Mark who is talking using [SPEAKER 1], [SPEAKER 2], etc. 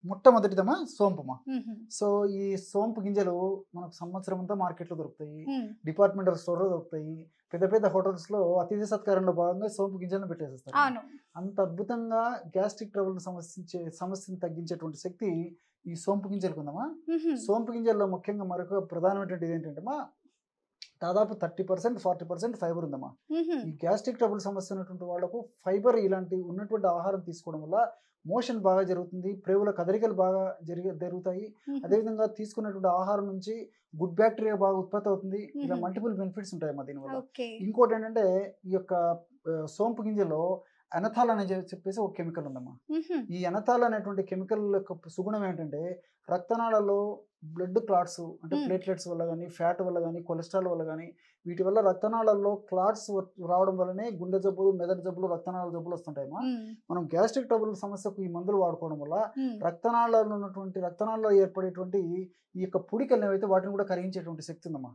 [SPEAKER 1] మొట్టమొదటిదమ్మా సోంపమ్మా.
[SPEAKER 2] హుహు.
[SPEAKER 1] సో, ఈ సోంపు గింజలు మనకు సంవత్సరం అంతా మార్కెట్‌లో దొరుకుతాయి.
[SPEAKER 2] హ్మ్.
[SPEAKER 1] డిపార్ట్‌మెంటల్ స్టోర్‌లో దొరుకుతాయి. పెద్ద పెద్ద హోటల్స్‌లో అతిథి సత్కారంలో భాగంగా సోంపు గింజలను పెట్టేసేస్తారు.
[SPEAKER 2] అవును.
[SPEAKER 1] అంత అద్భుతంగా గ్యాస్ట్రిక్ ట్రబుల్‌ని సమస్యను తగ్గించేటువంటి శక్తి ఈ సోంపు గింజలకుందమ్మా.
[SPEAKER 2] హుహు.
[SPEAKER 1] సోంపు గింజల్లో ముఖ్యంగా మరొక ప్రధానమైనటువంటిది ఏంటంటేమా, దాదాపు 30%, 40% ఫైబర్ ఉందమ్మా.
[SPEAKER 2] హుహు.
[SPEAKER 1] ఈ గ్యాస్ట్రిక్ ట్రబుల్ సమస్య ఉన్నటువంటి వాళ్ళకు ఫైబర్ ఇలాంటి ఉన్నటువంటి ఆహారం తీసుకోవడం వల్ల మోషన్ బాగా జరుగుతుంది. ప్రేవుల కదలికలు బాగా జరుగుతాయి.
[SPEAKER 2] హుహు.
[SPEAKER 1] అదేవిధంగా తీసుకున్నటువంటి ఆహారం నుంచి గుడ్ బ్యాక్టీరియా బాగా ఉత్పత్తి అవుతుంది. ఇలా
[SPEAKER 2] హుహు.
[SPEAKER 1] మల్టిపుల్ బెనిఫిట్స్ ఉంటాయమ్మా దీనివల్ల.
[SPEAKER 2] ఓకే.
[SPEAKER 1] ఇంకోటేంటంటే ఈ యొక్క సోంపు గింజలో ఎనథాల్ అని చెప్పేసి ఒక కెమికల్ ఉందమ్మా.
[SPEAKER 2] హుహు.
[SPEAKER 1] ఈ ఎనథాల్ అనేటువంటి కెమికల్ యొక్క సుగుణం ఏంటంటే రక్తనాళాల్లో బ్లడ్ క్లాట్స్ అంటే
[SPEAKER 2] హ్మ్.
[SPEAKER 1] ప్లేట్లెట్స్ వల్ల గానీ, ఫ్యాట్ వల్ల గానీ, కొలెస్ట్రాల్ వల్ల గానీ వీటి వల్ల రక్తనాళాల్లో క్లాట్స్ రావడం వల్లనే గుండె జబ్బులు, మెదడు జబ్బులు, రక్తనాళ జబ్బులు వస్తుంటాయమ్మా.
[SPEAKER 2] హ్మ్.
[SPEAKER 1] మనం గ్యాస్ట్రిక్ ట్రబుల్ సమస్యకు ఈ మందులు వాడుకోవడం వల్ల
[SPEAKER 2] హ్మ్.
[SPEAKER 1] రక్తనాళాల్లో ఏర్పడేటువంటి ఈ యొక్క పుడికలు ఏవైతే వాటిని కూడా కరిగించేటువంటి శక్తి ఉందమ్మా.